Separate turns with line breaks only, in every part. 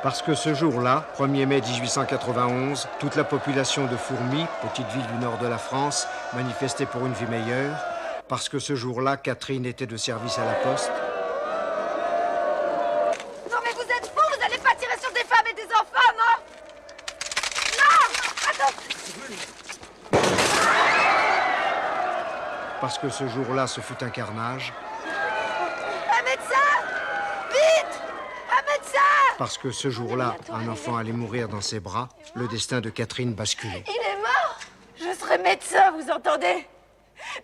Parce que ce jour-là, 1er mai 1891, toute la population de Fourmies, petite ville du nord de la France, manifestait pour une vie meilleure. Parce que ce jour-là, Catherine était de service à la poste.
Non mais vous êtes fous, vous allez pas tirer sur des femmes et des enfants, non? Non! Attends!
Parce que ce jour-là, ce fut un carnage.
Un médecin! Vite! Un médecin!
Parce que ce jour-là, un enfant allait mourir dans ses bras, le destin de Catherine basculait.
Il est mort! Je serai médecin, vous entendez?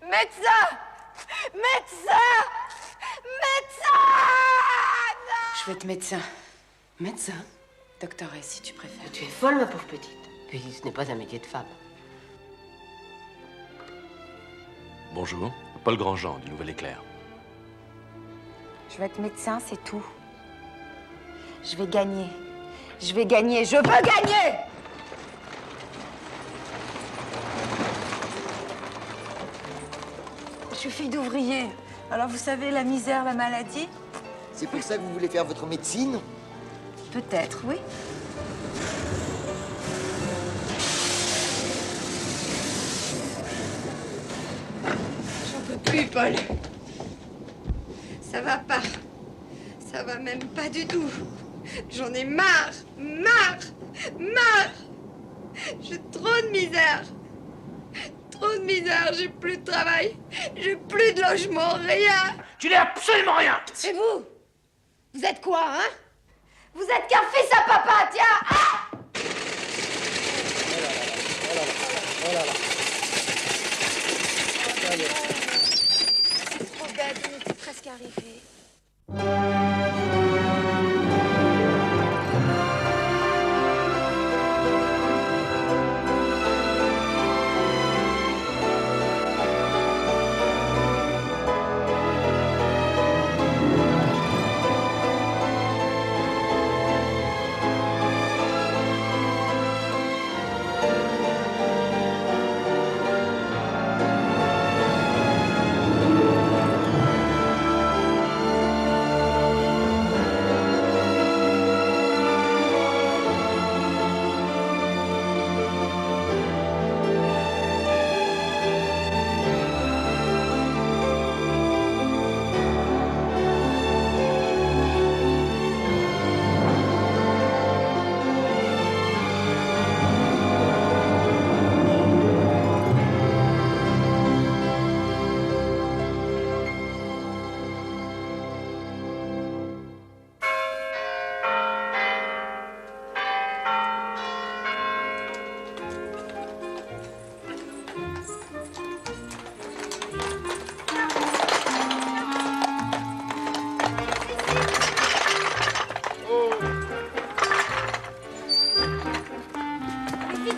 Médecin! Médecin! Médecin! Non!
Je veux être médecin. Médecin? Doctoresse, si tu préfères.
Tu es folle, ma pauvre petite. Puis ce n'est pas un métier de femme.
Bonjour, Paul Grandjean, du Nouvel Éclair.
Je veux être médecin, c'est tout. Je vais gagner. Je vais gagner. Je veux gagner! Je suis fille d'ouvrier. Alors vous savez, la misère, la maladie?
C'est pour ça que vous voulez faire votre médecine?
Peut-être, oui.
J'en peux plus, Paul. Ça va pas. Ça va même pas du tout. J'en ai marre. Marre. Marre. J'ai trop de misère. Trop de misère. J'ai plus de travail. J'ai plus de logement. Rien.
Tu n'es absolument rien!
Et vous? Vous êtes quoi, hein? Vous êtes qu'un fils à papa, tiens! Ah! C'est trop bête, on était presque arrivés.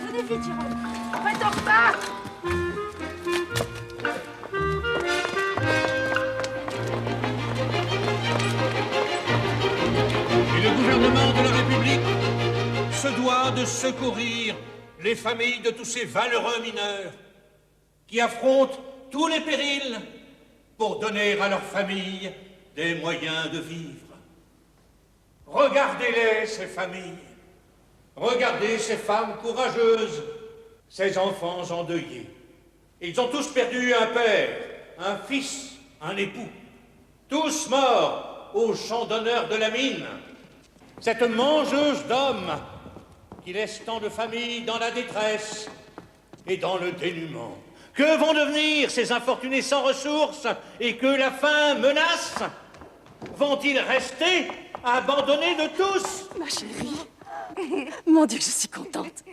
Venez vite, Jérôme. On va être en retard.
Et le gouvernement de la République se doit de secourir les familles de tous ces valeureux mineurs qui affrontent tous les périls pour donner à leurs familles des moyens de vivre. Regardez-les, ces familles. Regardez ces femmes courageuses, ces enfants endeuillés. Ils ont tous perdu un père, un fils, un époux. Tous morts au champ d'honneur de la mine. Cette mangeuse d'hommes qui laisse tant de familles dans la détresse et dans le dénuement. Que vont devenir ces infortunés sans ressources et que la faim menace? Vont-ils rester abandonnés de tous?
Ma chérie, mon Dieu, je suis contente.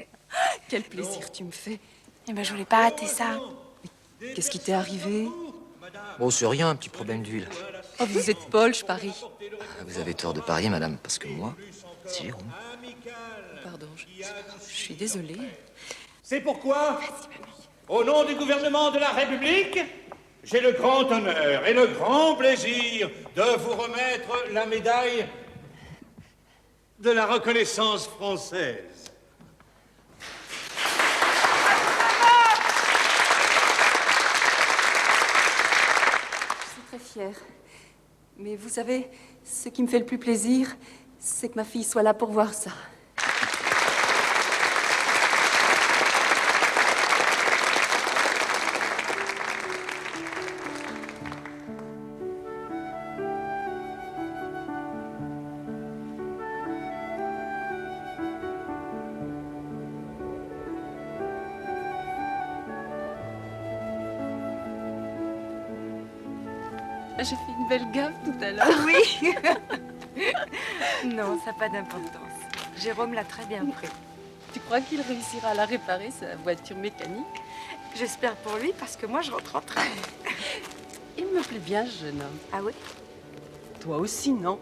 Quel plaisir tu me fais.
Eh ben, je voulais pas rater ça.
Qu'est-ce qui t'est arrivé?
Bon, c'est rien, un petit problème d'huile.
Oh, vous êtes Paul, je parie.
Vous avez tort de parier, madame, parce que moi, c'est Jérôme.
Pardon, je suis désolée.
C'est pourquoi, au nom du gouvernement de la République, j'ai le grand honneur et le grand plaisir de vous remettre la médaille de la reconnaissance française.
Je suis très fière. Mais vous savez, ce qui me fait le plus plaisir, C'est que ma fille soit là pour voir ça. J'ai fait une belle gaffe tout à l'heure.
Oui. Non, ça n'a pas d'importance. Jérôme l'a très bien pris.
Tu crois qu'il réussira à la réparer, sa voiture mécanique?
J'espère pour lui, parce que moi, je rentre en train.
Il me plaît bien, ce jeune homme.
Ah oui?
Toi aussi, non?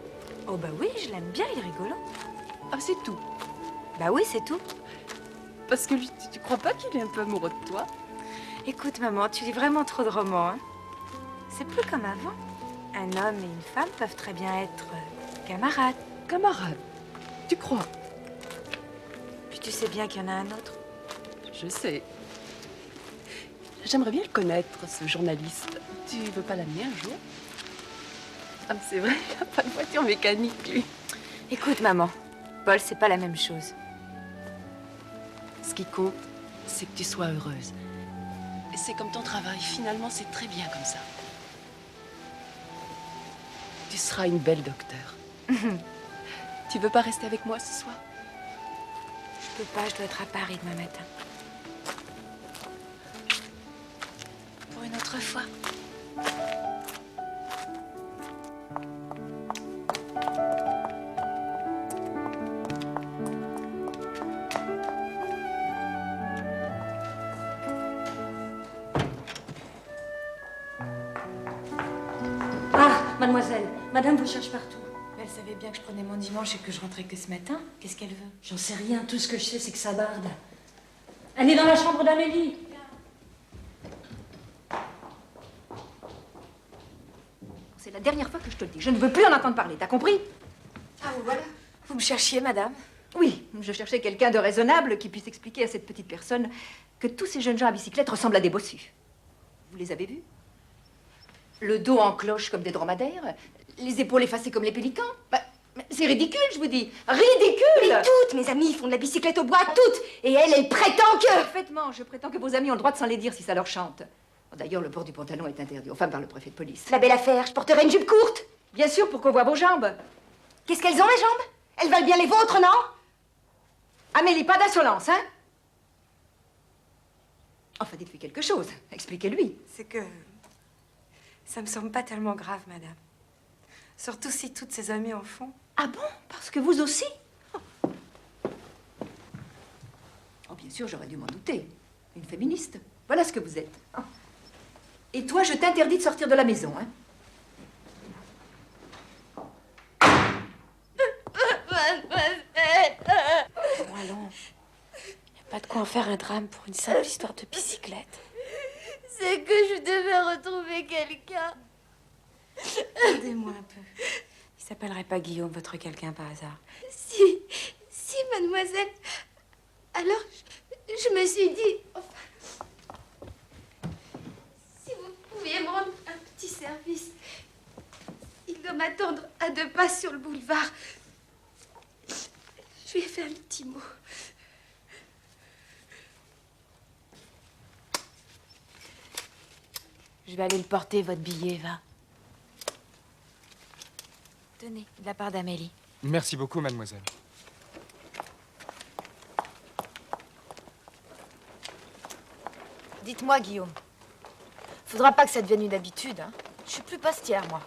Oh bah oui, je l'aime bien, il est rigolo.
Ah, c'est tout.
Bah oui, c'est tout.
Parce que lui, tu crois pas qu'il est un peu amoureux de toi?
Écoute, maman, tu lis vraiment trop de romans, hein? C'est plus comme avant. Un homme et une femme peuvent très bien être camarades.
Camarade, tu crois?
Puis tu sais bien qu'il y en a un autre.
Je sais. J'aimerais bien le connaître, ce journaliste. Tu veux pas l'amener un jour? Ah, mais c'est vrai, il n'a pas de voiture mécanique, lui.
Écoute, maman, Paul, c'est pas la même chose.
Ce qui compte, c'est que tu sois heureuse. Et c'est comme ton travail, finalement, c'est très bien comme ça. Tu seras une belle docteure. Tu veux pas rester avec moi ce soir?
Je peux pas, je dois être à Paris demain matin. Pour une autre fois.
Mademoiselle, madame vous cherche partout.
Elle savait bien que je prenais mon dimanche et que je rentrais que ce matin. Qu'est-ce qu'elle veut?
J'en sais rien, tout ce que je sais, c'est que ça barde. Elle est dans la chambre d'Amélie. C'est la dernière fois que je te le dis. Je ne veux plus en entendre parler, t'as compris?
Ah, voilà. Vous me cherchiez, madame?
Oui, je cherchais quelqu'un de raisonnable qui puisse expliquer à cette petite personne que tous ces jeunes gens à bicyclette ressemblent à des bossus. Vous les avez vus? Le dos en cloche comme des dromadaires, les épaules effacées comme les pélicans. Bah, c'est ridicule, je vous dis. Ridicule!
Mais toutes mes amies font de la bicyclette au bois, toutes! Et elle prétend que...
Parfaitement, je prétends que vos amis ont le droit de s'en les dire si ça leur chante. D'ailleurs, le port du pantalon est interdit aux femmes par le préfet de police.
La belle affaire, je porterai une jupe courte.
Bien sûr, pour qu'on voit vos jambes.
Qu'est-ce qu'elles ont, mes jambes? Elles valent bien les vôtres, non?
Amélie, pas d'insolence, hein? Enfin, dites-lui quelque chose. Expliquez-lui.
C'est que... ça me semble pas tellement grave, madame. Surtout si toutes ses amies en font.
Ah bon? Parce que vous aussi? Oh, bien sûr, j'aurais dû m'en douter. Une féministe. Voilà ce que vous êtes. Oh. Et toi, je t'interdis de sortir de la maison, hein?
Bon, allons. Y a pas de quoi en faire un drame pour une simple histoire de bicyclette.
C'est que je devais retrouver quelqu'un.
Attendez-moi un peu. Il s'appellerait pas Guillaume, votre quelqu'un, par hasard?
Si, mademoiselle. Alors, je me suis dit... enfin, si vous pouviez me rendre un petit service. Il doit m'attendre à 2 pas sur le boulevard. Je lui ai fait un petit mot.
Je vais aller le porter, votre billet, va. Tenez, de la part d'Amélie.
Merci beaucoup, mademoiselle.
Dites-moi, Guillaume. Faudra pas que ça devienne une habitude, hein. Je suis plus pastière, moi.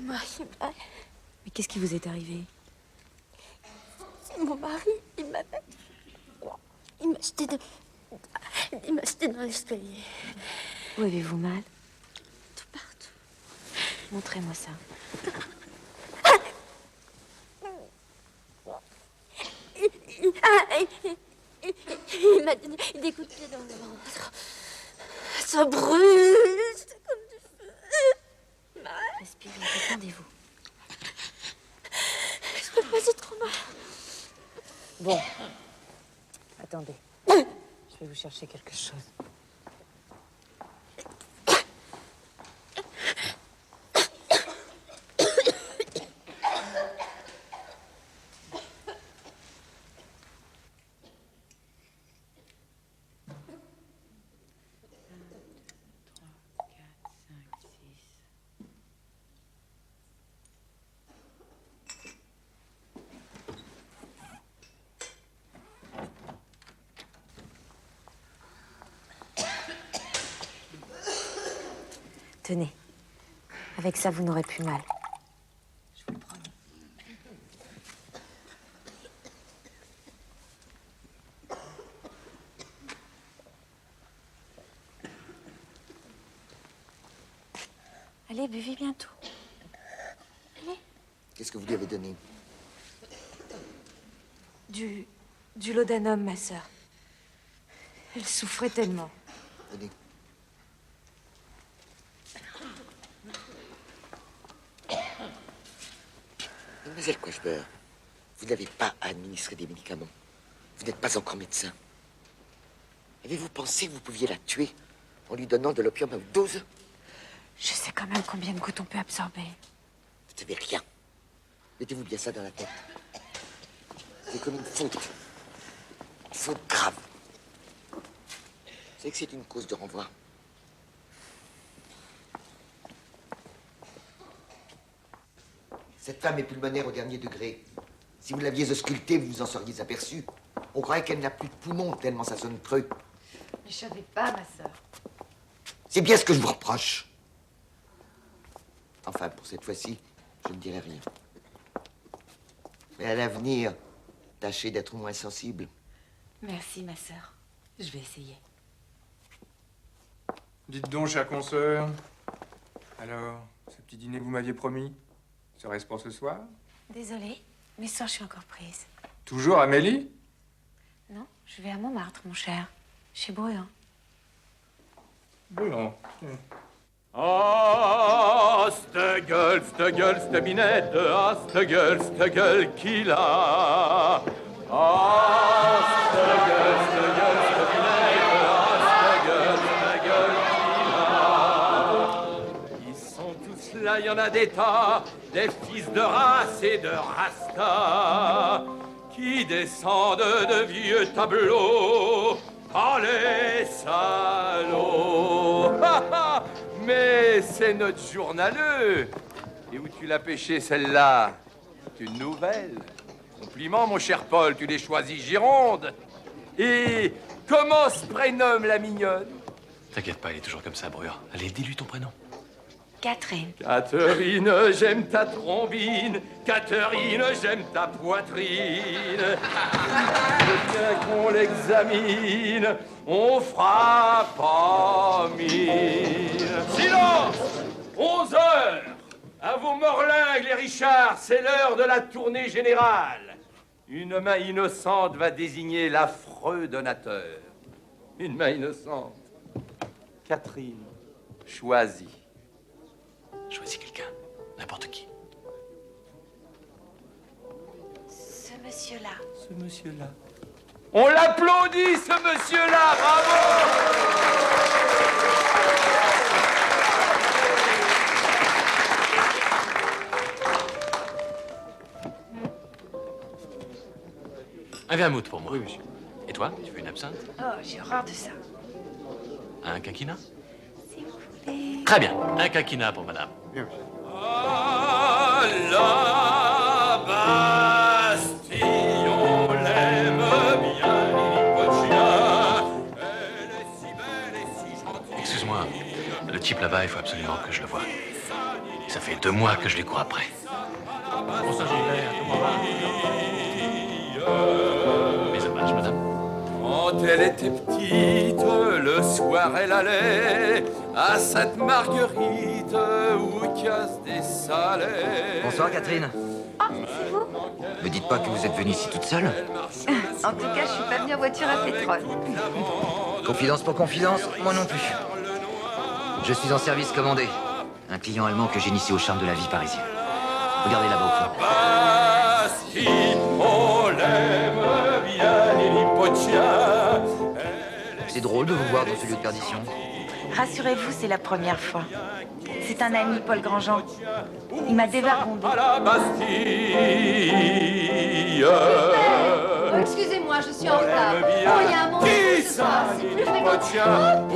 mari,
Mais qu'est-ce qui vous est arrivé?
mon mari, il m'a jeté dans l'escalier.
Où avez-vous mal?
Tout partout.
Montrez-moi ça.
Il m'a donné des coups de pied dans le ventre. Ça brûle. C'est comme du feu.
Respirez, détendez-vous.
Je peux pas, c'est trop mal.
Bon. Attendez. Je vais vous chercher quelque chose. Tenez. Avec ça, vous n'aurez plus mal. Je vous le promets. Allez, buvez bientôt. Allez.
Qu'est-ce que vous lui avez donné?
Du laudanum, ma sœur. Elle souffrait tellement.
Tenez. Mademoiselle Cocheber, vous n'avez pas à administrer des médicaments. Vous n'êtes pas encore médecin. Avez-vous pensé que vous pouviez la tuer en lui donnant de l'opium à haute dose?
Je sais quand même combien de gouttes on peut absorber.
Vous ne savez rien. Mettez-vous bien ça dans la tête. C'est comme une faute. Une faute grave. Vous savez que c'est une cause de renvoi. Cette femme est pulmonaire au dernier degré. Si vous l'aviez auscultée, vous vous en seriez aperçu. On croirait qu'elle n'a plus de poumons tellement ça sonne creux.
Mais je savais pas, ma sœur.
C'est bien ce que je vous reproche. Enfin, pour cette fois-ci, je ne dirai rien. Mais à l'avenir, tâchez d'être moins sensible.
Merci, ma sœur. Je vais essayer.
Dites donc, chère consoeur. Alors, ce petit dîner que vous m'aviez promis, serait-ce pour ce soir?
Désolée, mais ce soir, je suis encore prise.
Toujours Amélie?
Non, je vais à Montmartre, mon cher. Chez Bruant.
Bon.
Ah, cette gueule, minette, ah, cette gueule qu'il a. Ah, cette gueule, minette, ah, cette gueule qu'il a. Ils sont tous là, il y en a des tas, des fils de race et de rasta, qui descendent de vieux tableaux. Oh, les salauds! Mais c'est notre journaleux. Et où tu l'as pêché, celle-là? C'est une nouvelle. Compliment, mon cher Paul, tu l'as choisi Gironde. Et comment se prénomme la mignonne?
T'inquiète pas, elle est toujours comme ça, Brûleur. Allez, dis-lui ton prénom.
Catherine.
Catherine, j'aime ta trombine. Catherine, j'aime ta poitrine. Bien qu'on l'examine, on fera pas mine. Silence! 11 heures! À vos morlingues, les Richards, c'est l'heure de la tournée générale. Une main innocente va désigner l'affreux donateur. Une main innocente. Catherine, choisis.
Choisis quelqu'un, n'importe qui.
Ce monsieur-là.
Ce monsieur-là. On l'applaudit, ce monsieur-là, bravo!
Un vermouth pour moi.
Oui, monsieur.
Et toi, tu veux une absinthe?
Oh, j'ai horreur de ça.
Un quinquina?
Si vous voulez.
Très bien, un quinquina pour madame.
Bien, monsieur.
À la Bastille, on l'aime bien, Lili Pochia. Elle est si belle et si gentille.
Excuse-moi, le type là-bas, il faut absolument que je le voie. Ça fait 2 mois que je les cours après. Bon, ça, mes hommages, madame.
Quand elle était petite, le soir elle allait à Sainte-Marguerite où casse des salets.
Bonsoir, Catherine.
Oh, c'est vous?
Me dites pas que vous êtes venue ici toute seule.
En tout cas, je suis pas venue en voiture à pétrole.
Confidence pour confidence, moi non plus. Je suis en service commandé. Un client allemand que j'initie au charme de la vie parisienne. Regardez là-bas au fond.
Bastille, on l'aime bien, Lily Potia.
C'est drôle de vous voir dans ce lieu de perdition.
Rassurez-vous, c'est la première fois. C'est un ami, Paul Grandjean. Il m'a dévergondé.
À la Bastille.
Excusez-moi, je suis en retard.
On l'aime bien.
Oh, il y a un moment
Qui
ce
ça,
soir, c'est
Lily
plus fréquent.
Potia? Où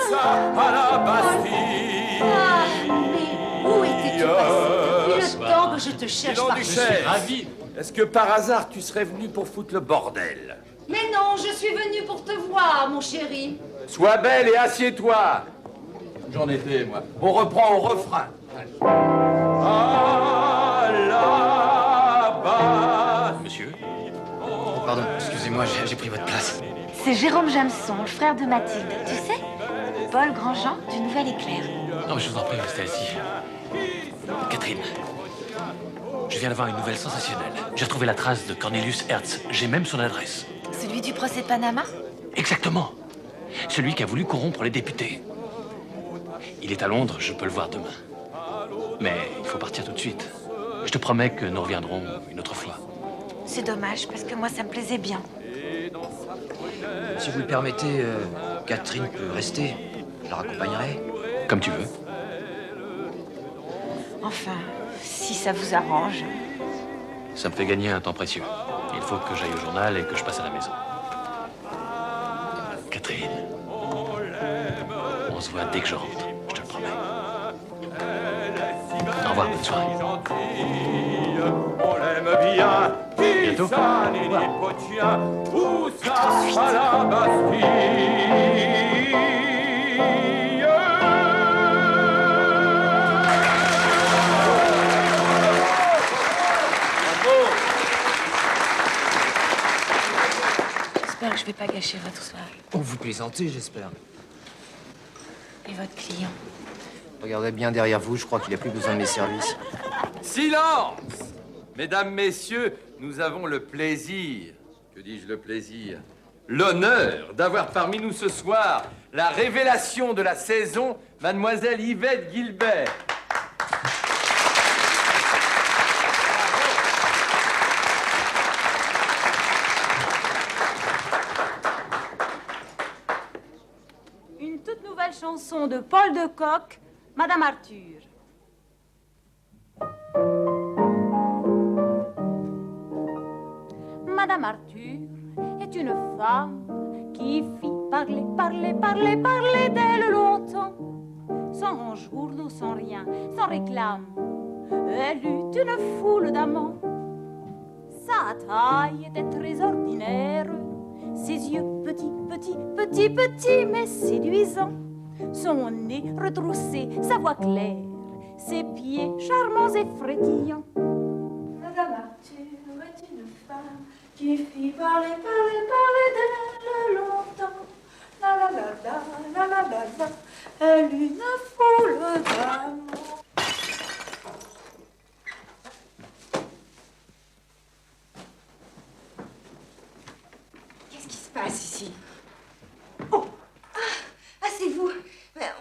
ça? À la Bastille.
Ah, mais où étais-tu passé depuis le temps que je te cherche
Dis donc,
partout?
Duchesse,
ravi.
Est-ce que par hasard tu serais venu pour foutre le bordel?
Mais non, je suis venue pour te voir, mon chéri.
Sois belle et assieds-toi. J'en étais, moi. On reprend au refrain. À la bas.
Monsieur?
Pardon, excusez-moi, j'ai pris votre place.
C'est Jérôme Jameson, le frère de Mathilde. Tu sais, Paul Grandjean du Nouvel Éclair.
Non, mais je vous en prie, restez assis. Catherine, je viens d'avoir une nouvelle sensationnelle. J'ai retrouvé la trace de Cornelius Hertz. J'ai même son adresse.
Celui du procès de Panama?
Exactement. Celui qui a voulu corrompre les députés. Il est à Londres, je peux le voir demain. Mais il faut partir tout de suite. Je te promets que nous reviendrons une autre fois.
C'est dommage, parce que moi, ça me plaisait bien.
Si vous le permettez, Catherine peut rester. Je la raccompagnerai.
Comme tu veux.
Enfin, si ça vous arrange.
Ça me fait gagner un temps précieux. Il faut que j'aille au journal et que je passe à la maison. Catherine, on se voit dès que je rentre, je te le promets. Au revoir, bonne soirée.
On l'aime bien.
Bientôt.
Qui ça, Lily Potia? Où ça? À la
J'espère que je vais pas gâcher votre soirée.
Oh, vous plaisantez, j'espère.
Et votre client?
Regardez bien derrière vous, je crois qu'il a plus besoin de mes services.
Silence! Mesdames, messieurs, nous avons le plaisir, que dis-je le plaisir, l'honneur d'avoir parmi nous ce soir la révélation de la saison, mademoiselle Yvette Guilbert.
Une toute nouvelle chanson de Paul de Kock, Madame Arthur. Madame Arthur est une femme qui fit parler, parler, parler, parler d'elle longtemps. Sans journaux, sans rien, sans réclame, elle eut une foule d'amants. Sa taille était très ordinaire, ses yeux petits, petits, petits, petits, mais séduisants. Son nez retroussé, sa voix claire, ses pieds charmants et frétillants.
Madame Arthur est une femme qui fit parler, parler, parler d'elle longtemps. La la la la, la la la la, elle eut une foule d'amants.
Qu'est-ce qui se passe ici?
Ah, c'est vous.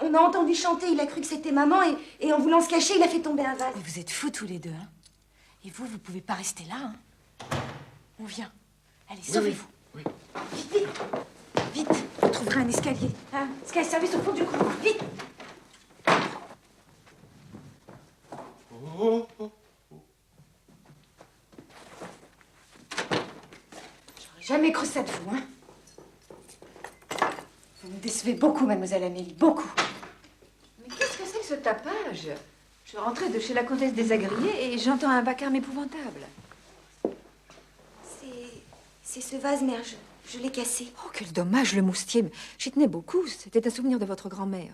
On a entendu chanter, il a cru que c'était maman et en voulant se cacher, il a fait tomber un vase.
Mais vous êtes fous tous les deux, hein? Et vous pouvez pas rester là, hein? On vient. Allez, sauvez-vous.
Oui.
Vite, vite. Vite. Vous trouverez un escalier. Hein? Escalier de service au fond du couloir. Vite.
J'aurais jamais cru ça de vous, hein? Vous me décevez beaucoup, mademoiselle Amélie, beaucoup.
Mais qu'est-ce que c'est que ce tapage? Je rentrais de chez la comtesse des Agriers et j'entends un vacarme épouvantable.
C'est ce vase, mère, je l'ai cassé.
Oh, quel dommage, le moustier. J'y tenais beaucoup. C'était un souvenir de votre grand-mère.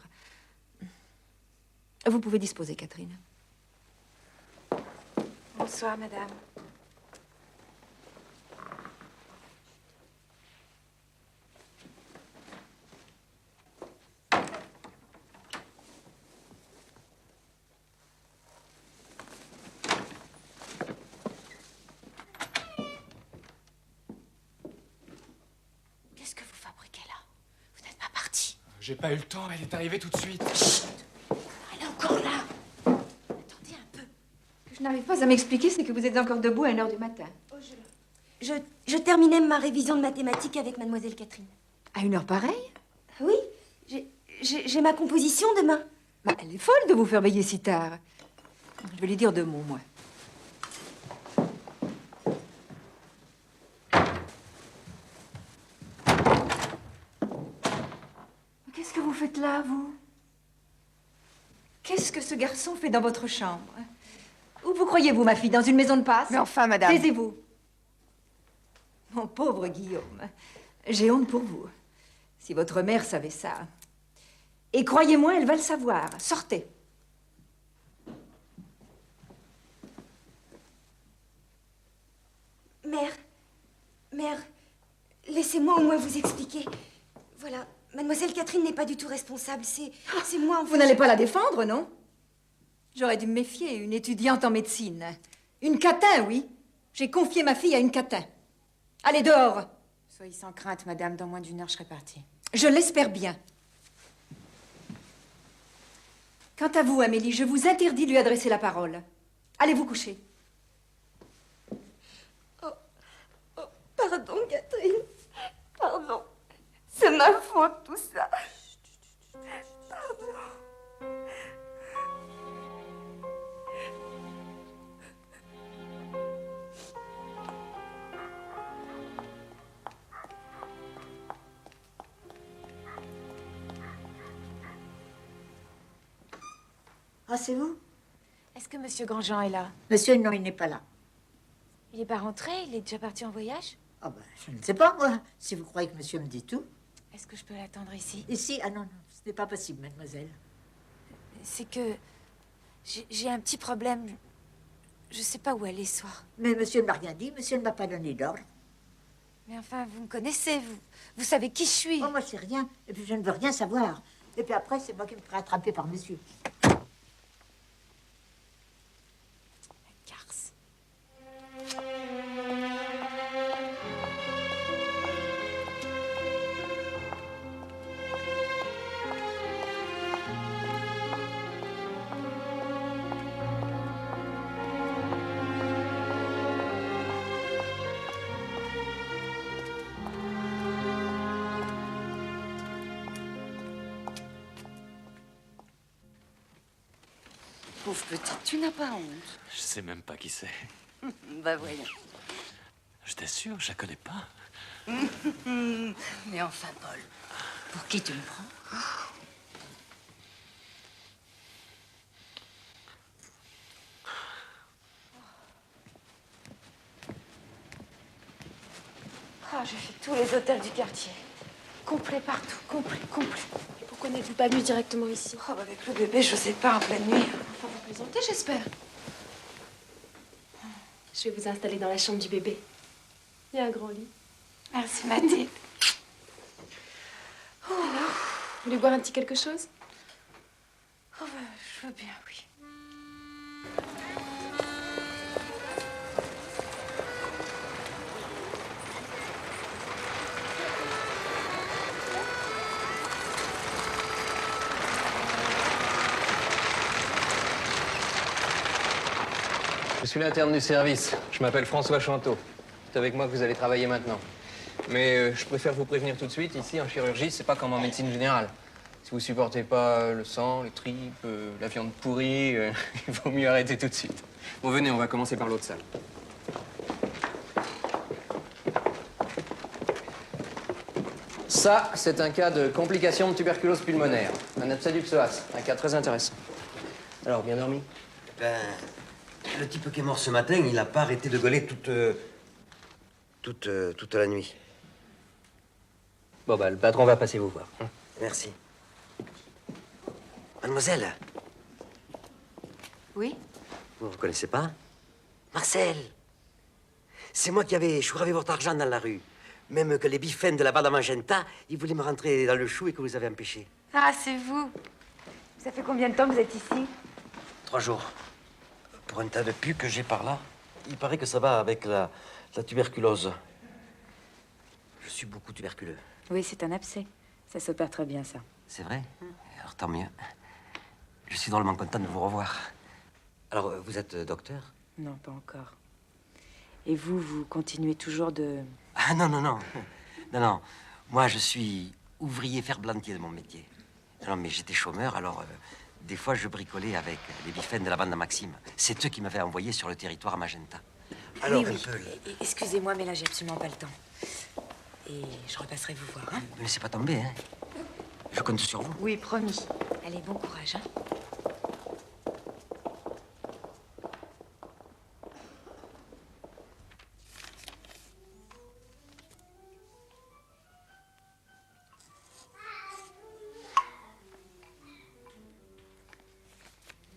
Vous pouvez disposer, Catherine.
Bonsoir, madame. Qu'est-ce que vous fabriquez là? Vous n'êtes pas parti.
J'ai pas eu le temps, elle est arrivée tout de suite.
Chut! Elle est encore là. Attendez un peu.
Ce que je n'arrive pas à m'expliquer, c'est que vous êtes encore debout à 1h du matin.
Oh, je terminais ma révision de mathématiques avec mademoiselle Catherine.
À 1h pareille?
Oui, j'ai ma composition demain.
Bah, elle est folle de vous faire veiller si tard. Je vais lui dire 2 mots, moi. Qu'est-ce que vous faites là, vous? Qu'est-ce que ce garçon fait dans votre chambre? Où vous croyez-vous, ma fille? Dans une maison de passe?
Mais enfin, madame.
Taisez-vous. Mon pauvre Guillaume, j'ai honte pour vous. Si votre mère savait ça. Et croyez-moi, elle va le savoir. Sortez.
Mère, laissez-moi au moins vous expliquer. Voilà, mademoiselle Catherine n'est pas du tout responsable. C'est moi, en fait.
Vous n'allez pas la défendre, non? J'aurais dû me méfier, une étudiante en médecine. Une catin, oui. J'ai confié ma fille à une catin. Allez, dehors.
Soyez sans crainte, madame. Dans moins d'1 heure, je serai partie.
Je l'espère bien. Quant à vous, Amélie, je vous interdis de lui adresser la parole. Allez vous coucher.
Pardon, Catherine. Pardon. C'est ma faute, tout ça. Pardon.
Ah, c'est vous?
Est-ce que monsieur Grandjean est là?
Monsieur, non, il n'est pas là.
Il n'est pas rentré? Il est déjà parti en voyage?
Ah ben, je ne sais pas, moi. Si vous croyez que monsieur me dit tout.
Est-ce que je peux l'attendre ici?
Ici? Ah non, non, ce n'est pas possible, mademoiselle.
C'est que j'ai un petit problème. Je sais pas où aller ce soir.
Mais monsieur ne m'a rien dit, monsieur ne m'a pas donné d'ordre.
Mais enfin, vous me connaissez, vous savez qui je suis.
Oh, moi, je sais rien. Et puis, je ne veux rien savoir. Et puis après, c'est moi qui me ferai attraper par monsieur.
Garce.
Pauvre petite, tu n'as pas honte.
Je sais même pas qui c'est.
Bah voyons.
Je t'assure, je la connais pas.
Mais enfin, Paul, pour qui tu me prends?
Ah, j'ai fait tous les hôtels du quartier. Complet partout, complet.
Et pourquoi n'êtes-vous pas venu directement ici?
Oh, bah avec le bébé, je sais pas, en pleine nuit.
Enfin, vous plaisantez, j'espère. Je vais vous installer dans la chambre du bébé. Il y a un grand lit.
Merci, Mathilde.
Alors, vous voulez boire un petit quelque chose?
Oh, bah, je veux bien, oui.
Je suis l'interne du service. Je m'appelle François Chanteau. C'est avec moi que vous allez travailler maintenant. Mais je préfère vous prévenir tout de suite, ici, en chirurgie, c'est pas comme en médecine générale. Si vous supportez pas le sang, les tripes, la viande pourrie, il vaut mieux arrêter tout de suite. Bon, venez, on va commencer par l'autre salle. Ça, c'est un cas de complication de tuberculose pulmonaire. Un abcès psoas. Un cas très intéressant. Alors, bien dormi?
Ben, le type qui est mort ce matin, il n'a pas arrêté de gueuler toute la nuit.
Bon, bah, le patron va passer vous voir.
Merci. Mademoiselle,
Oui?
Vous ne reconnaissez pas? Marcel! C'est moi qui avais chouravé votre argent dans la rue. Même que les bifènes de la bande à Magenta, ils voulaient me rentrer dans le chou et que vous les avez empêchés.
Ah, c'est vous. Ça fait combien de temps que vous êtes ici?
3 jours. Pour un tas de pus que j'ai par là, il paraît que ça va avec la tuberculose. Je suis beaucoup tuberculeux.
Oui, c'est un abcès. Ça s'opère très bien, ça.
C'est vrai? Alors tant mieux. Je suis drôlement content de vous revoir. Alors, vous êtes docteur?
Non, pas encore. Et vous, vous continuez toujours de...
Ah non, non, non. Non, non. Moi, je suis ouvrier ferblantier de mon métier. Non, mais j'étais chômeur, alors des fois, je bricolais avec les bifènes de la bande à Maxime. C'est eux qui m'avaient envoyé sur le territoire à Magenta. Alors,
oui, oui.
un peu...
Excusez-moi, mais là, j'ai absolument pas le temps. Et je repasserai vous voir, hein?
Ne me laissez pas tomber, hein. Je compte sur vous.
Oui, promis. Allez, bon courage, hein?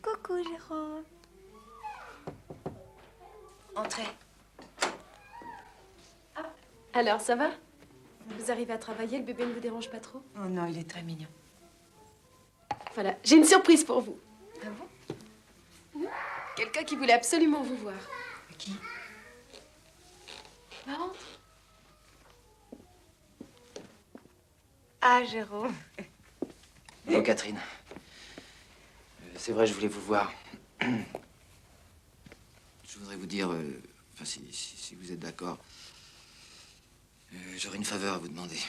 Coucou, Jérôme.
Entrez.
Alors, ça va? Vous arrivez à travailler, le bébé ne vous dérange pas trop?
Oh non, il est très mignon.
Voilà, j'ai une surprise pour vous.
Ah bon?
Quelqu'un qui voulait absolument vous voir.
Qui?
Marrant.
Ah, Jérôme.
Oh, Catherine. C'est vrai, je voulais vous voir. Je voudrais vous dire, enfin, si vous êtes d'accord, j'aurais une faveur à vous demander.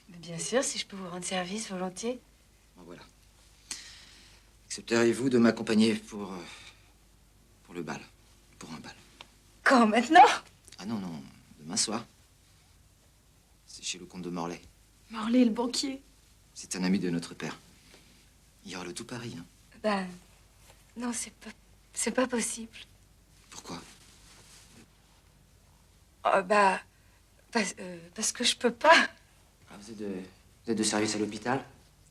Bien sûr, si je peux vous rendre service, volontiers.
Bon, voilà. Accepteriez-vous de m'accompagner pour le bal? Pour un bal?
Quand, maintenant?
Ah non, non, demain soir. C'est chez le comte de Morlaix.
Morlaix, le banquier.
C'est un ami de notre père. Il y aura le tout Paris, hein.
Ben, non, c'est pas possible.
Pourquoi?
Bah, parce que je peux pas.
Ah, vous êtes de service à l'hôpital?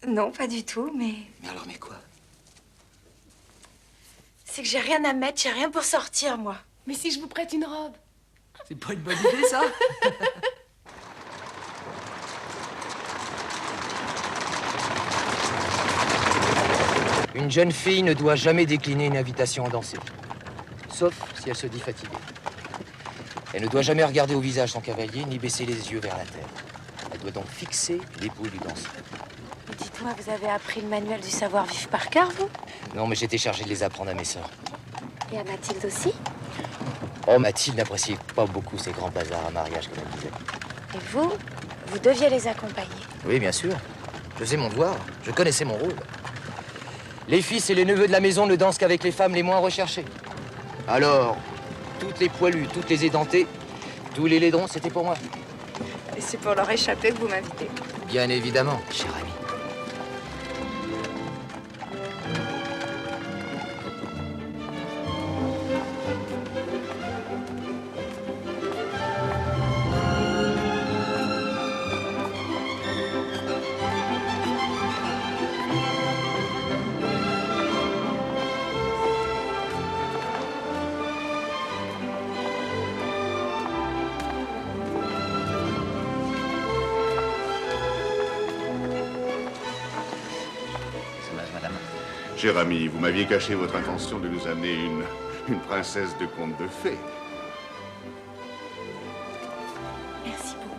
Non, pas du tout, mais...
Mais alors, mais quoi?
C'est que j'ai rien à mettre, j'ai rien pour sortir, moi.
Mais si je vous prête une robe?
C'est pas une bonne idée, ça? Une jeune fille ne doit jamais décliner une invitation à danser. Sauf si elle se dit fatiguée. Elle ne doit jamais regarder au visage son cavalier, ni baisser les yeux vers la terre. Elle doit donc fixer l'épaule du danseur.
Mais dites-moi, vous avez appris le manuel du savoir-vivre par cœur, vous?
Non, mais j'étais chargé de les apprendre à mes sœurs.
Et à Mathilde aussi?
Oh, Mathilde n'appréciait pas beaucoup ces grands bazars à mariage, comme elle disait.
Et vous deviez les accompagner.
Oui, bien sûr. Je faisais mon devoir. Je connaissais mon rôle. Les fils et les neveux de la maison ne dansent qu'avec les femmes les moins recherchées. Alors, toutes les poilues, toutes les édentées, tous les laidrons, c'était pour moi.
Et c'est pour leur échapper que vous m'invitez.
Bien évidemment, cher ami.
Cher ami, vous m'aviez caché votre intention de nous amener une princesse de conte de fées.
Merci beaucoup.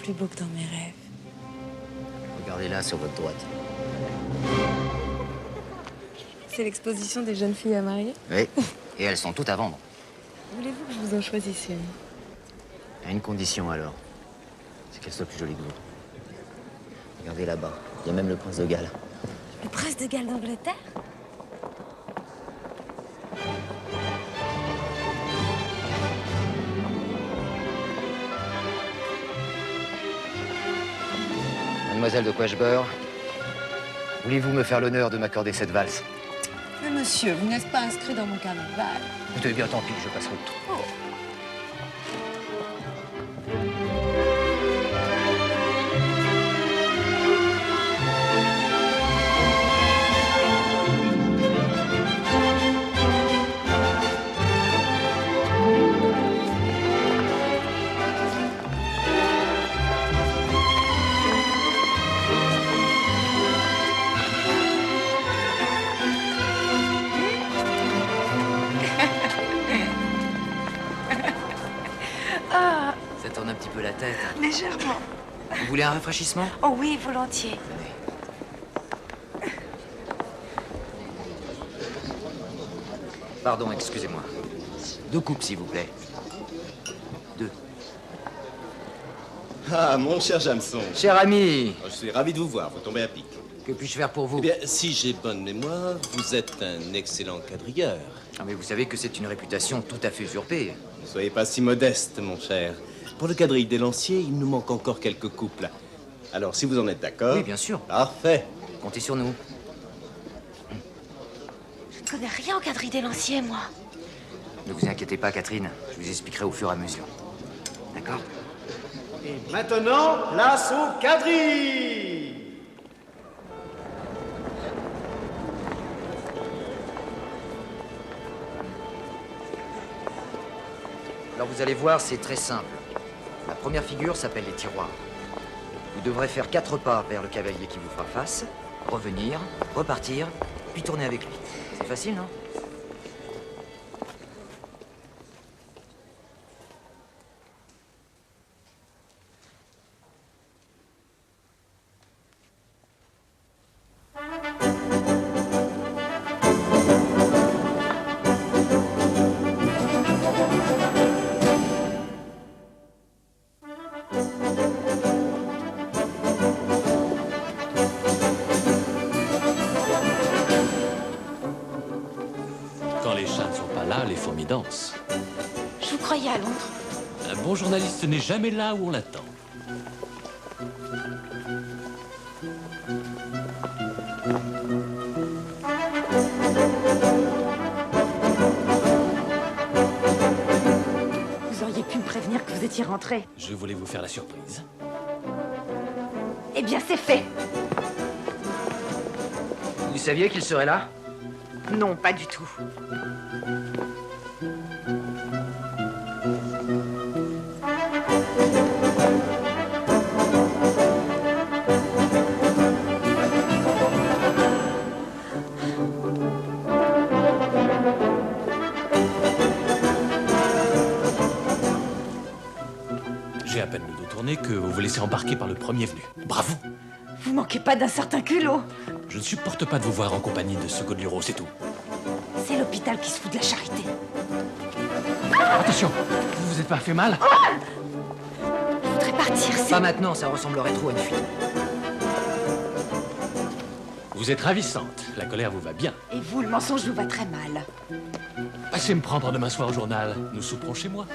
Plus beau que dans mes rêves.
Regardez là sur votre droite.
C'est l'exposition des jeunes filles à marier.
Oui, et elles sont toutes à vendre.
Voulez-vous que je vous en choisisse une?
À une condition alors, c'est qu'elle soit plus jolie que vous. Regardez là-bas, il y a même le prince de Galles.
Le prince de Galles d'Angleterre?
Mademoiselle de Quashbeur, voulez-vous me faire l'honneur de m'accorder cette valse?
Mais monsieur, vous n'êtes pas inscrit dans mon carnaval.
Écoutez bien, tant pis, je passerai le tour. Ça tourne un petit peu la tête.
Légèrement.
Vous voulez un rafraîchissement?
Oh oui, volontiers.
Pardon, excusez-moi. 2 coupes, s'il vous plaît. 2.
Ah, mon cher Jameson.
Cher ami.
Je suis ravi de vous voir, vous tombez à pic.
Que puis-je faire pour vous?
Eh bien, si j'ai bonne mémoire, vous êtes un excellent quadrilleur.
Ah, mais vous savez que c'est une réputation tout à fait usurpée.
Ne soyez pas si modeste, mon cher. Pour le quadrille des lanciers, il nous manque encore quelques couples. Alors, si vous en êtes d'accord...
Oui, bien sûr.
Parfait.
Comptez sur nous.
Je ne connais rien au quadrille des lanciers, moi.
Ne vous inquiétez pas, Catherine. Je vous expliquerai au fur et à mesure. D'accord?
Et maintenant, place au quadrille.
Alors vous allez voir, c'est très simple. La première figure s'appelle les tiroirs. Vous devrez faire 4 pas vers le cavalier qui vous fera face, revenir, repartir, puis tourner avec lui. C'est facile, non?
Quand les chats ne sont pas là, les fourmis dansent.
Je vous croyais à Londres.
Un bon journaliste n'est jamais là où on l'attend.
Vous auriez pu me prévenir que vous étiez rentré.
Je voulais vous faire la surprise.
Eh bien, c'est fait.
Vous saviez qu'il serait là?
Non, pas du tout.
J'ai à peine le dos tourné que vous vous laissez embarquer par le premier venu. Bravo!
Vous manquez pas d'un certain culot.
Je ne supporte pas de vous voir en compagnie de ce Godluro, c'est tout.
C'est l'hôpital qui se fout de la charité.
Attention, vous vous êtes pas fait mal?
Je voudrais partir, c'est...
Pas maintenant, ça ressemblerait trop à une fuite.
Vous êtes ravissante. La colère vous va bien.
Et vous, le mensonge vous va très mal.
Passez me prendre demain soir au journal. Nous souperons chez moi.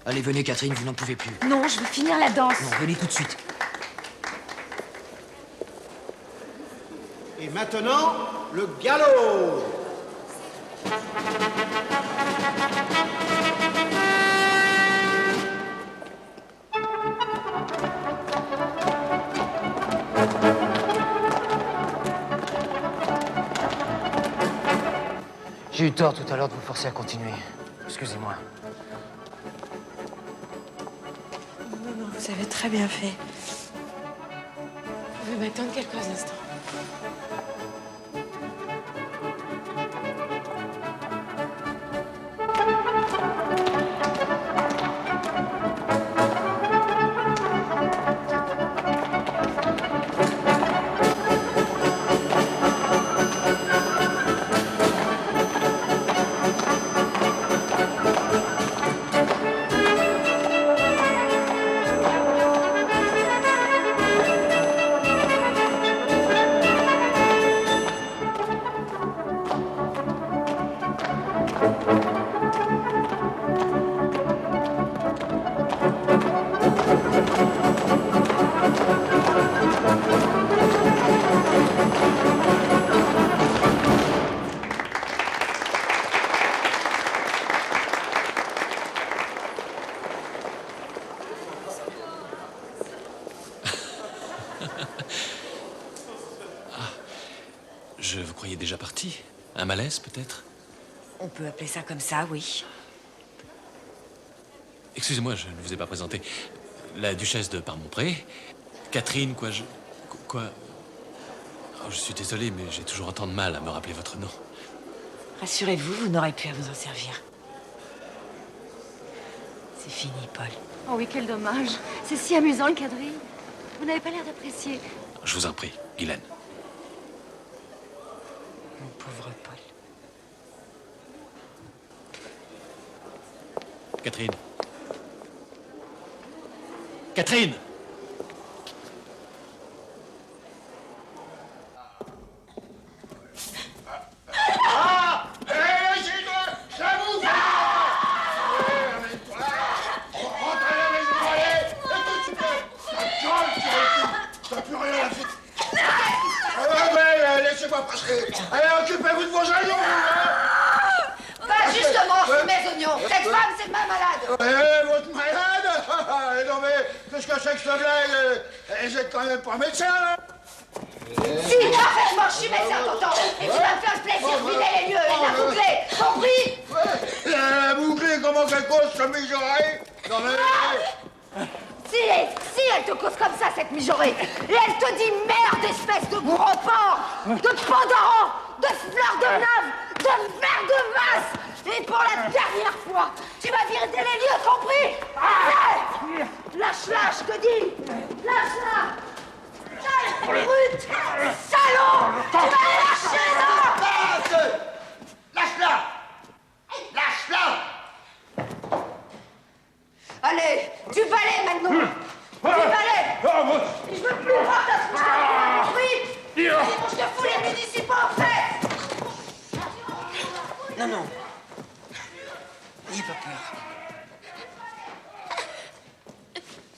Allez, venez, Catherine, vous n'en pouvez plus.
Non, je veux finir la danse.
Non, venez tout de suite.
Et maintenant, le galop.
J'ai eu tort tout à l'heure de vous forcer à continuer. Excusez-moi.
Non, vous avez très bien fait. Vous pouvez m'attendre quelques instants.
je vous croyais déjà parti. Un malaise, peut-être?
On peut appeler ça comme ça, oui.
Excusez-moi, je ne vous ai pas présenté. La duchesse de Parmont-Pré. Catherine, quoi, Quoi? Oh, je suis désolé, mais j'ai toujours autant de mal à me rappeler votre nom.
Rassurez-vous, vous n'aurez plus à vous en servir. C'est fini, Paul.
Oh oui, quel dommage. C'est si amusant, le quadrille. Vous n'avez pas l'air d'apprécier.
Je vous en prie, Guylaine.
Mon pauvre Paul.
Catherine. Catherine!
Allez, occupez-vous de vos genoux!
Bah, justement, je suis mes oignons. Cette femme, c'est ma malade.
Votre malade? Non, mais qu'est-ce que c'est que ce blague? Vous êtes quand même pas médecin, là?
Si, parfaitement, je suis médecin, tonton. Et tu vas me faire le plaisir de vider les lieux et la boucler. Compris?
La boucler, comment qu'elle cause ce mijauré? Non, mais...
Si elle te cause comme ça, cette mijaurée, et elle te dit merde, espèce de gros porc, de pandaran, de fleur de neuve, de verre de vasse, et pour la dernière fois, tu vas virer les lieux, compris? Lâche-la, je te dis! Lâche-la! Sale brute! Salaud! Tu vas la lâcher, là!
Lâche-la! Lâche-la!
Allez, du balai maintenant! Du balai! Et je veux plus voir ta fouche, t'as compris? Sinon je te fous les municipaux en fait!
Non, non. N'ayez pas peur.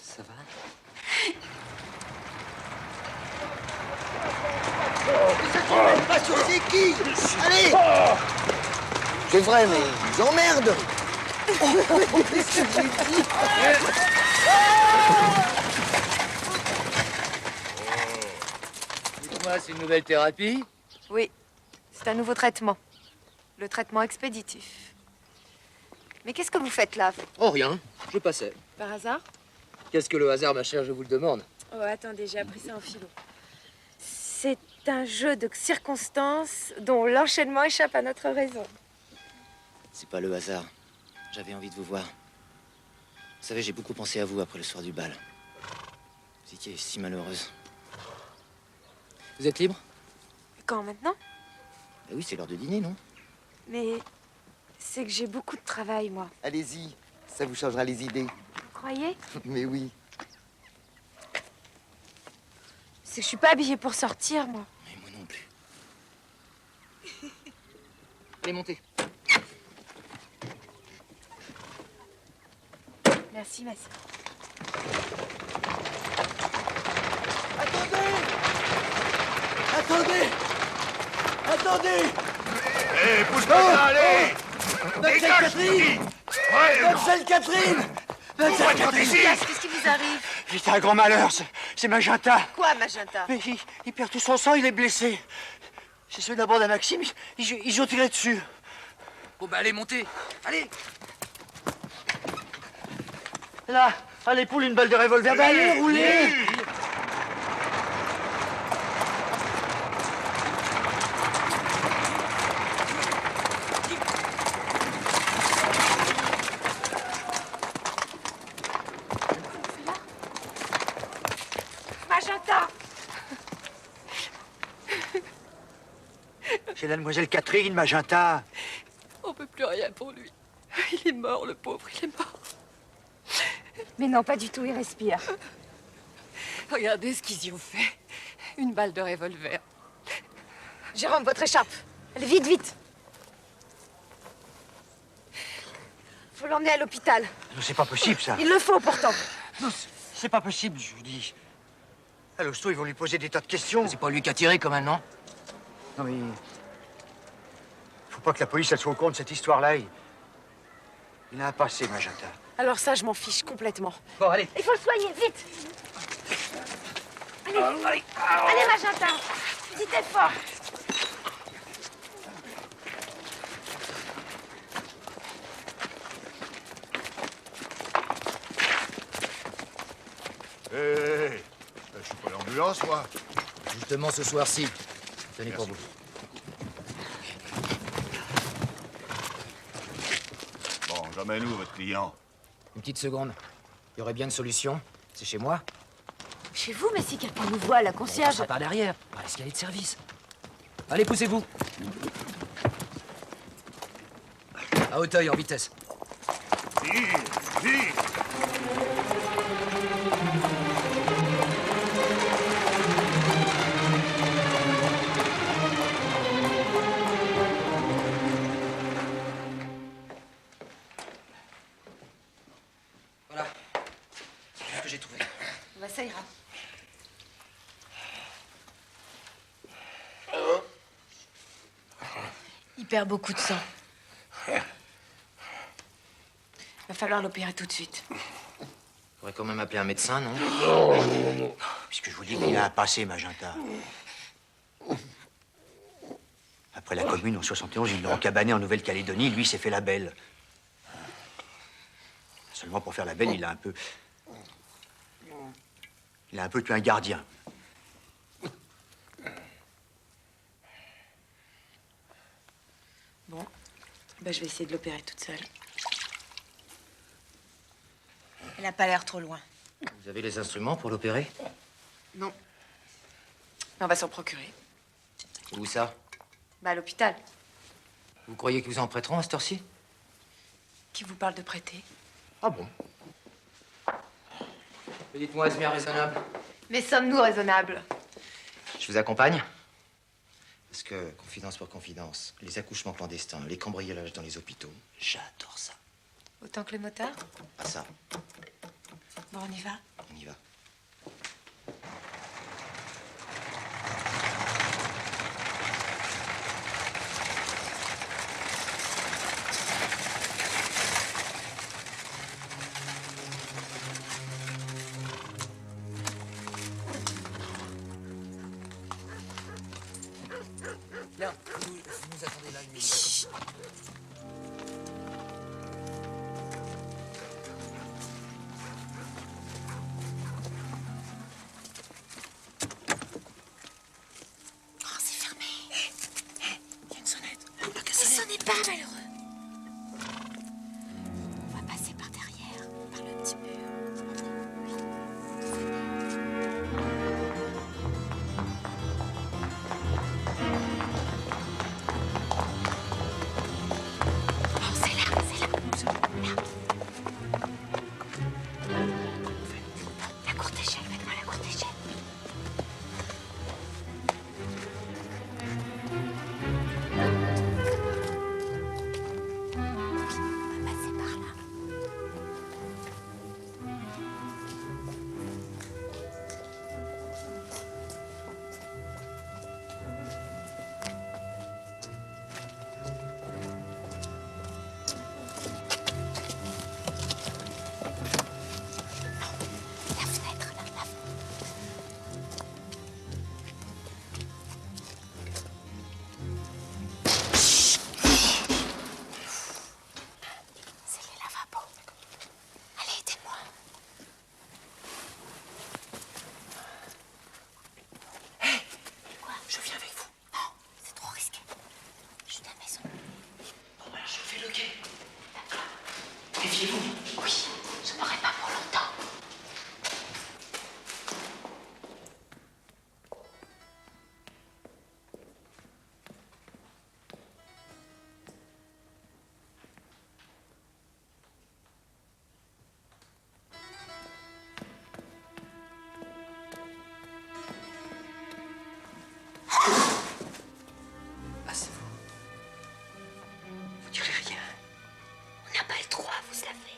Ça va?
C'est qui? Allez! C'est vrai, mais ils emmerdent!
Dites-moi, c'est une nouvelle thérapie?
Oui, c'est un nouveau traitement. Le traitement expéditif. Mais qu'est-ce que vous faites là?
Oh, rien. Je passais.
Par hasard?
Qu'est-ce que le hasard, ma chère, je vous le demande?
Oh, attendez, j'ai appris ça en philo. C'est un jeu de circonstances dont l'enchaînement échappe à notre raison.
C'est pas le hasard. J'avais envie de vous voir. Vous savez, j'ai beaucoup pensé à vous après le soir du bal. Vous étiez si malheureuse. Vous êtes libre?
Quand maintenant?
Eh oui, c'est l'heure de dîner, non?
Mais c'est que j'ai beaucoup de travail, moi.
Allez-y, ça vous changera les idées.
Vous croyez?
Mais oui.
C'est que je suis pas habillée pour sortir, moi.
Mais moi non plus. Allez, montez.
Merci, ma sœur.
Attendez! Attendez!
Hé, pousse-toi là, allez!
Mademoiselle Catherine! Mademoiselle Catherine! Mademoiselle Catherine!
Qu'est-ce qui vous arrive?
C'est un grand malheur, c'est Magenta.
Quoi, Magenta?
Mais il perd tout son sang, il est blessé. C'est ceux de la bande à Maxime, ils ont tiré dessus.
Bon, bah, allez, montez. Allez!
Là, à l'épaule, une balle de revolver. Bah, allez, roulez!
Magenta!
C'est la demoiselle Catherine, Magenta.
On peut plus rien pour lui. Il est mort, le pauvre, il est mort.
Mais non, pas du tout, il respire.
Regardez ce qu'ils y ont fait. Une balle de revolver.
Jérôme, votre écharpe. Allez, vite, vite. Faut l'emmener à l'hôpital.
Non, c'est pas possible, ça.
Il le faut, pourtant.
Non, c'est pas possible, je vous dis. À l'hosto, ils vont lui poser des tas de questions.
C'est pas lui qui a tiré, quand même, non?
Non, mais... Faut pas que la police, elle soit au courant de cette histoire-là. Il a un passé, Magenta.
Alors ça, je m'en fiche complètement.
Bon, allez.
Il faut le soigner, vite. Allez, allez, Magenta. Dites fort.
ambulance, moi.
Justement, ce soir-ci. Tenez pour vous.
Bon, j'emmène où, votre client?
Une petite seconde. Il y aurait bien une solution. C'est chez moi.
Chez vous, mais si quelqu'un nous voit, la concierge...
Par derrière, par l'escalier de service. Allez, poussez-vous. À Hauteuil, en vitesse.
Vite, vite.
Voilà. C'est ce que j'ai trouvé.
Bah, ça ira.
Il perd beaucoup de sang. Va falloir l'opérer tout de suite.
Faudrait quand même appeler un médecin, non?
Non. Puisque je vous dis qu'il a un passé, Magenta. Après la Commune, en 71, ils l'ont encabané en Nouvelle-Calédonie. Lui, s'est fait la belle. Seulement, pour faire la belle, il a un peu tué un gardien.
Bon, bah, je vais essayer de l'opérer toute seule. Elle n'a pas l'air trop loin.
Vous avez les instruments pour l'opérer?
Non. Mais on va s'en procurer.
Où ça?
Bah, à l'hôpital.
Vous croyez qu'ils vous en prêteront à cette heure-ci?
Qui vous parle de prêter?
Ah bon? Mais dites-moi, est-ce bien raisonnable?
Mais sommes-nous raisonnables?
Je vous accompagne? Parce que, confidence pour confidence, les accouchements clandestins, les cambriolages dans les hôpitaux, j'adore ça.
Autant que les motards?
Pas ça.
Bon, on y va?
On y va. Bien, vous nous attendez là, lui.
Oh, c'est fermé. Il y a une sonnette. Ne sonnez pas, malheureux. On va passer par derrière, par le petit mur. La courte échelle, faites-moi la courte échelle. On va passer par là. La fenêtre, là, la C'est les lavabos. Allez, aidez-moi. Hé, quoi? Je viens avec vous. Non, c'est trop risqué. Je suis à la maison.
Bon, alors je vous fais le quai. D'accord. Méfiez-vous.
Oui, je n'aurai pas pour longtemps.
Passez-vous.
Vous direz rien. On n'a pas le droit, vous savez.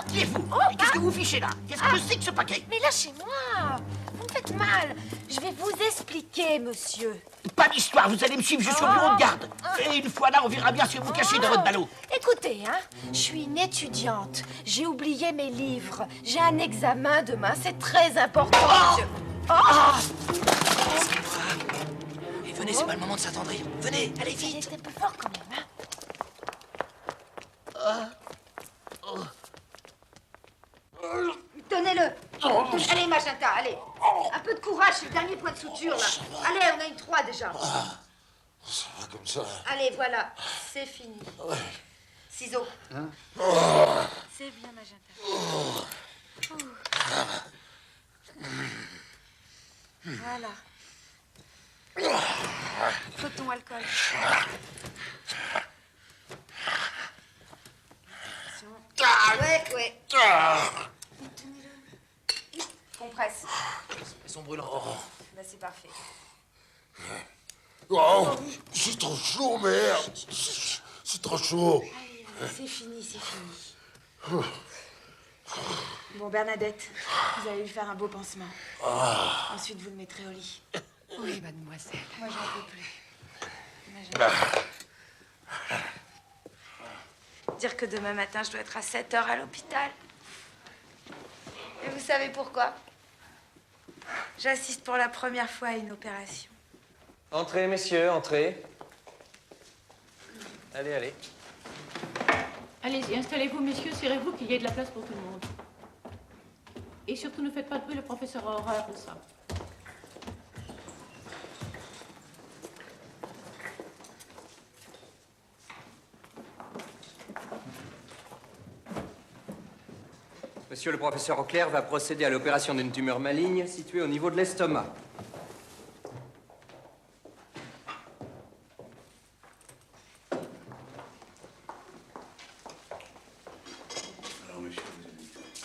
Qui êtes-vous? Qu'est-ce que vous fichez là? Qu'est-ce que c'est que ce paquet?
Mais lâchez-moi. Vous me faites mal. Je vais vous expliquer, monsieur.
Pas d'histoire, vous allez me suivre jusqu'au bureau de garde. Et une fois là, on verra bien ce que vous cachez dans votre ballot.
Écoutez, hein, je suis une étudiante. J'ai oublié mes livres. J'ai un examen demain. C'est très important, monsieur.
Et venez, c'est pas le moment de s'attendrir. Venez, allez vite.
C'était plus fort quand même, hein. Tenez-le. Allez, Magenta, allez. Un peu de courage, c'est le dernier point de suture, là. Allez, on a une 3 déjà.
Ça va comme ça.
Allez, voilà, c'est fini.
Ouais.
Ciseaux.
Hein?
C'est bien, Magenta. Voilà. Coton, alcool. Ouais. Tenez-le. Compresse.
Elles sont brûlantes.
Là, c'est parfait.
Oh, c'est trop chaud, merde. C'est trop chaud.
Allez, c'est fini. Bon, Bernadette, vous allez lui faire un beau pansement. Ensuite, vous le mettrez au lit.
Oui, mademoiselle.
Moi, j'en peux plus. Dire que demain matin, je dois être à 7h à l'hôpital. Et vous savez pourquoi? J'assiste pour la première fois à une opération.
Entrez, messieurs, entrez. Allez.
Allez-y, installez-vous, messieurs, serrez-vous qu'il y ait de la place pour tout le monde. Et surtout, ne faites pas de bruit, le professeur aura horreur de ça.
Monsieur le professeur Auclair va procéder à l'opération d'une tumeur maligne située au niveau de l'estomac.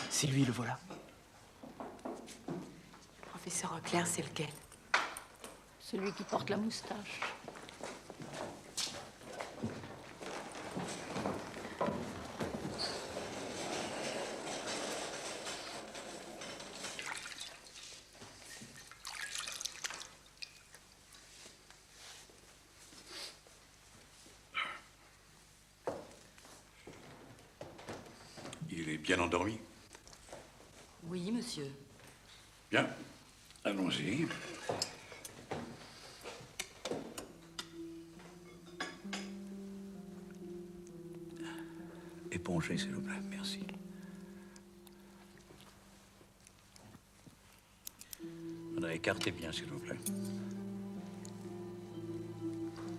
C'est lui, le voilà.
Professeur Auclair, c'est lequel?
Celui qui porte la moustache.
Il est bien endormi.
Oui, monsieur.
Bien, allons-y. Épongez, s'il vous plaît, merci. Écartez bien, s'il vous plaît.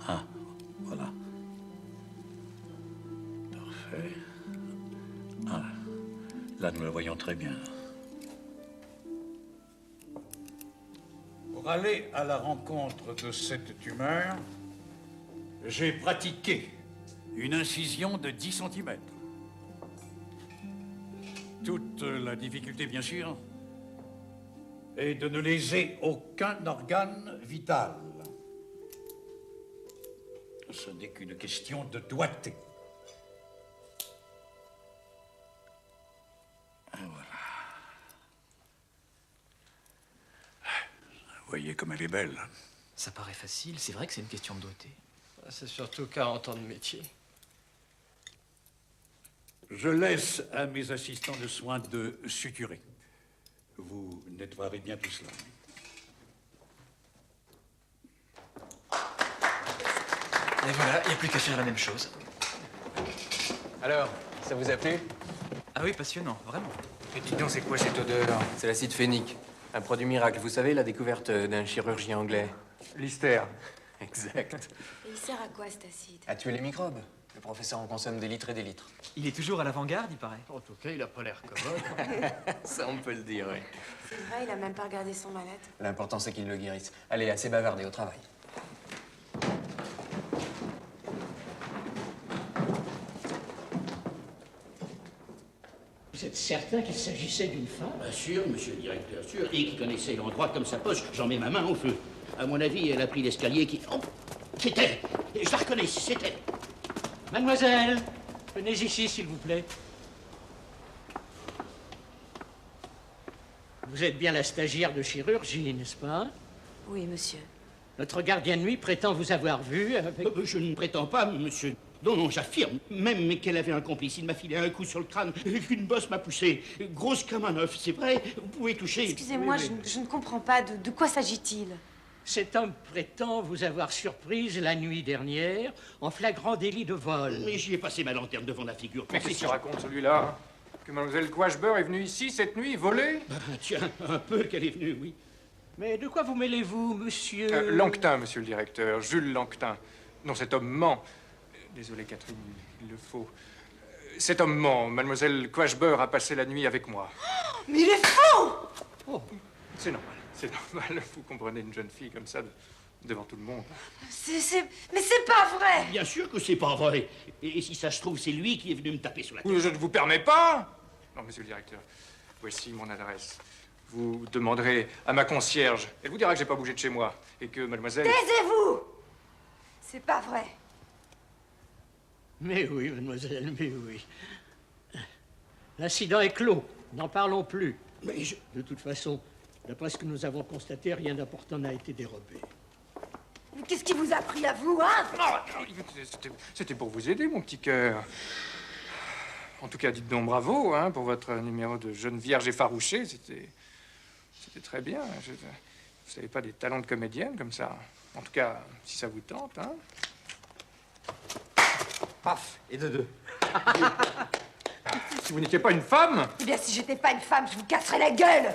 Ah, voilà. Parfait. Ah, là, nous le voyons très bien.
Pour aller à la rencontre de cette tumeur, j'ai pratiqué une incision de 10 cm. Toute la difficulté, bien sûr, est de ne léser aucun organe vital. Ce n'est qu'une question de doigté. Vous voyez comme elle est belle.
Ça paraît facile, c'est vrai que c'est une question de doigté.
C'est surtout 40 ans de métier.
Je laisse à mes assistants de soins de suturer. Vous nettoierez bien tout cela.
Et voilà, il n'y a plus qu'à faire la même chose.
Alors, ça vous a plu?
Ah oui, passionnant, vraiment.
Et dis donc, c'est quoi cette odeur? C'est l'acide phénique. Un produit miracle. Vous savez, la découverte d'un chirurgien anglais. Lister. Exact.
Et il sert à quoi, cet acide?
À tuer les microbes. Le professeur en consomme des litres et des litres.
Il est toujours à l'avant-garde, il paraît.
En tout cas, il a pas l'air commode.
Ça, on peut le dire, oui.
C'est vrai, il a même pas regardé son malade.
L'important, c'est qu'il le guérisse. Allez, assez bavardé, au travail.
Vous êtes certain qu'il s'agissait d'une femme? Bien sûr, monsieur le directeur, sûr. Et qui connaissait l'endroit comme sa poche. J'en mets ma main au feu. À mon avis, elle a pris l'escalier qui... Oh, c'est elle. Je la reconnais, c'est elle. Mademoiselle, venez ici, s'il vous plaît. Vous êtes bien la stagiaire de chirurgie, n'est-ce pas?
Oui, monsieur.
Notre gardien de nuit prétend vous avoir vu avec... Je ne prétends pas, monsieur. Non, non, j'affirme. Même qu'elle avait un complice. Il m'a filé un coup sur le crâne. Une bosse m'a poussé. Grosse comme un œuf, c'est vrai. Vous pouvez toucher.
Excusez-moi,
Oui, oui.
je ne comprends pas. De quoi s'agit-il?
Cet homme prétend vous avoir surprise la nuit dernière en flagrant délit de vol. Mais j'y ai passé ma lanterne devant la figure.
Mais qu'est-ce qu'il raconte, celui-là? Que mademoiselle Quashbeur est venue ici cette nuit voler?
Tiens, un peu qu'elle est venue, oui. Mais de quoi vous mêlez-vous, monsieur...
Langtin, monsieur le directeur. Jules Langtin. Non, cet homme ment. Désolé, Catherine, il le faut. Cet homme ment. Mademoiselle Quashbeur a passé la nuit avec moi.
Oh, mais il est faux!
Oh, c'est normal. C'est normal. Vous comprenez une jeune fille comme ça devant tout le monde.
Mais c'est pas vrai!
Bien sûr que c'est pas vrai. Et si ça se trouve, c'est lui qui est venu me taper sur la tête.
Oui, je ne vous permets pas. Non, monsieur le directeur, voici mon adresse. Vous demanderez à ma concierge. Elle vous dira que j'ai pas bougé de chez moi et que mademoiselle...
Taisez-vous! C'est pas vrai.
Mais oui, mademoiselle, mais oui. L'incident est clos. N'en parlons plus. Mais de toute façon, d'après ce que nous avons constaté, rien d'important n'a été dérobé.
Mais qu'est-ce qui vous a pris à vous, hein?
C'était pour vous aider, mon petit cœur. En tout cas, dites donc bravo, hein, pour votre numéro de jeune vierge effarouchée. C'était très bien. Vous n'avez pas des talents de comédienne comme ça. En tout cas, si ça vous tente, hein. Paf, et de deux. Si vous n'étiez pas une femme...
Eh bien, si j'étais pas une femme, je vous casserais la gueule!